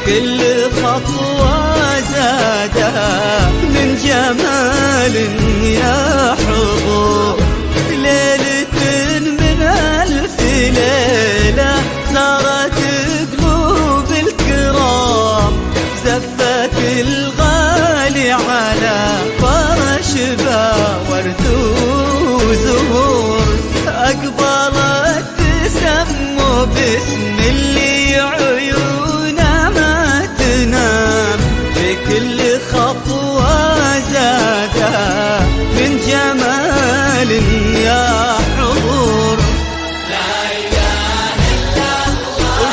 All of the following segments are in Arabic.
كل خطوة زاده من جمال يا حضور. ليلة من ألف ليلة زارت قلوب الكرام، زفت الغالي على فرش ورد وزهور، أقبلت تسمو باسم اللي عيونه ما تنام، بكل خطوة زاده من جمال يا حضور. لا إله إلا الله،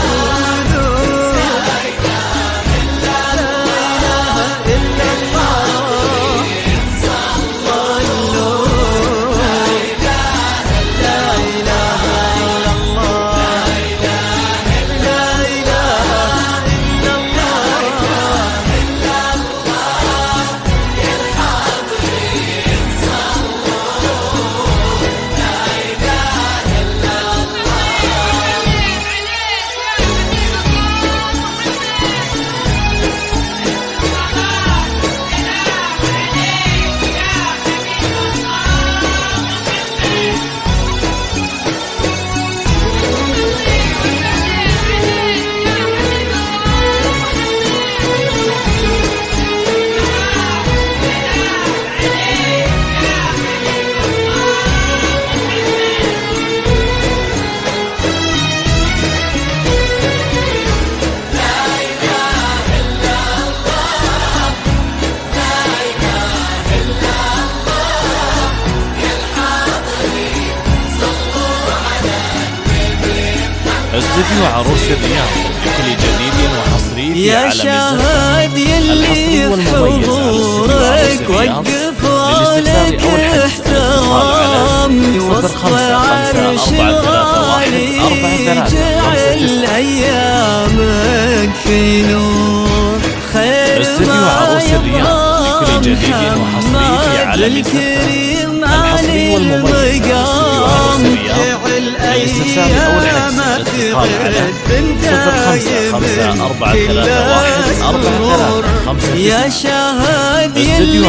لا إله إلا الله، إلا الله. صلوا لا إله إلا الله، لا إله إلا الله. استوديو عروس الرياض بكل جديد وحصري في يا عالم شاهد يلي حضورك وقفوا لك احترام، وسط عرش الغالي جعل ايامك في نور. خير ما يبغى محمد الكريم علي المقام، جعل ايامك في غد دايم يا شاهد يلي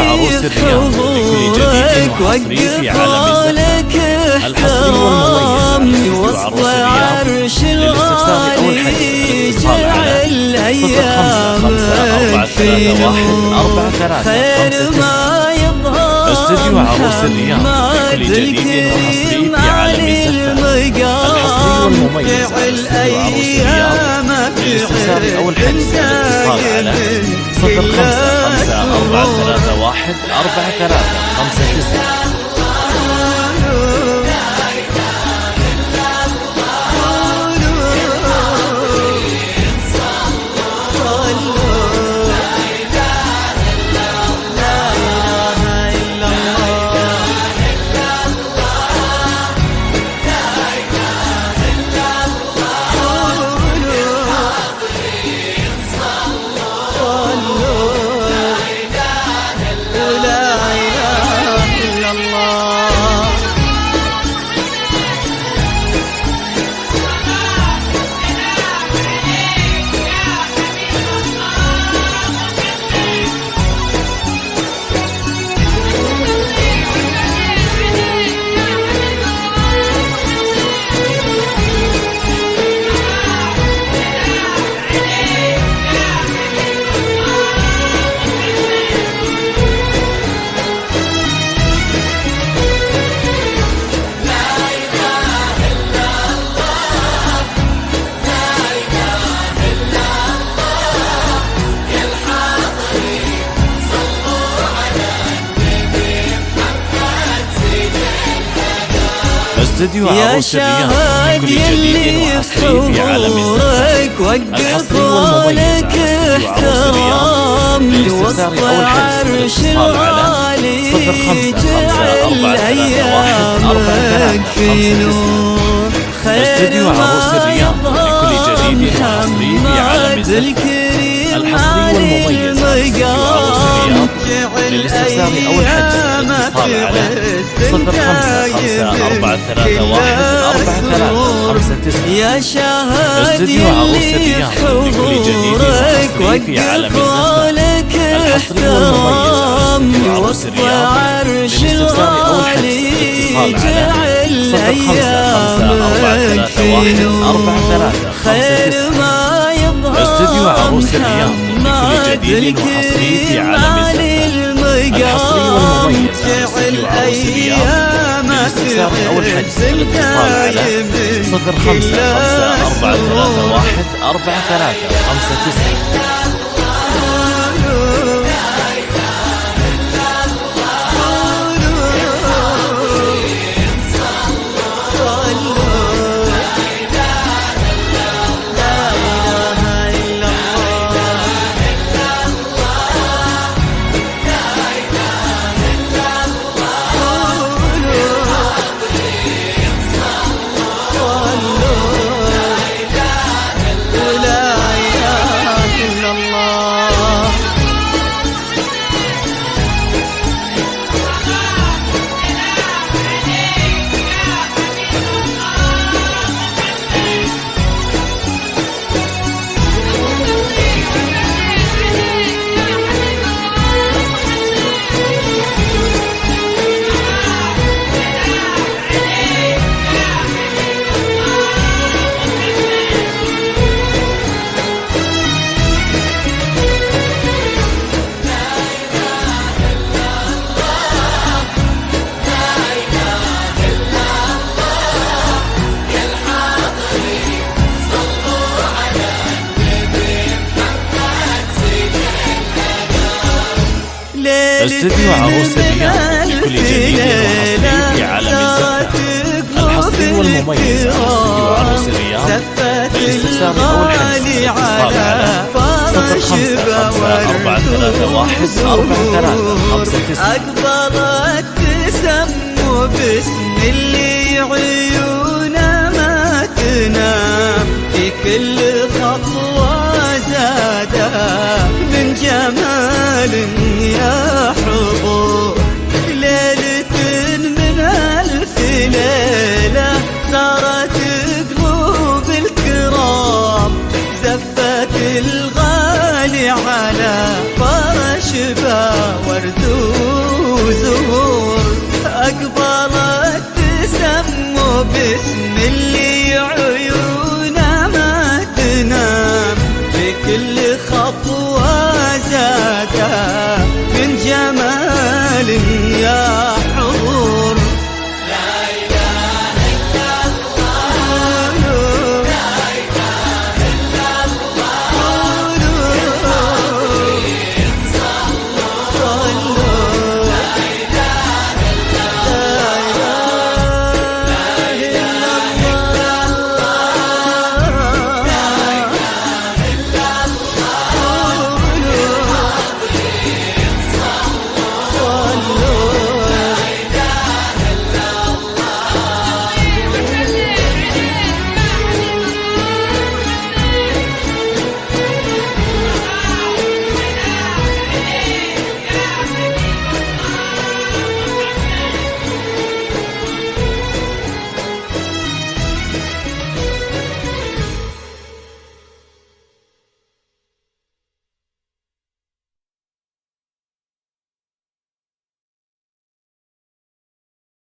حضورك وقفوا لك احترام، وسط عرش الغالي جعل ايامك في نور. خير ما يظهر محمد الكريم علي المقام، جعل ايامك في غد دايم 0543143359. استوديو عروس الرياض بكل جديد وحصري في عالم وقفوا لك احترام، وسط عرش الغالي جعل ايامك في نور. خير ما يظهر محمد الكريم علي المقام، الرياض. للاستفسار أو الحجز الاتصال على 0554314359. يا شاهد استوديو عروس الرياض لكل جديد وحصري في عالم الزفة الحصري والمميز على استوديو عروس الرياض. للاستفسار أو الحجز الاتصال على 0554314359. استوديو عروس الرياض لكل جديد وحصري في عالم الزفة الحصري والمميز على استوديو عروس الرياض. للاستفسار أو الحجز الاتصال على 0554314359. استوديو عروس الرياض لكل جديد وحصري في عالم الزفة الحصري والمميز على استوديو عروس الرياض. للاستفسار أو الحجز الاتصال على 0554314359. أقبلت تسمو باسم اللي عيونه ما تنام في كل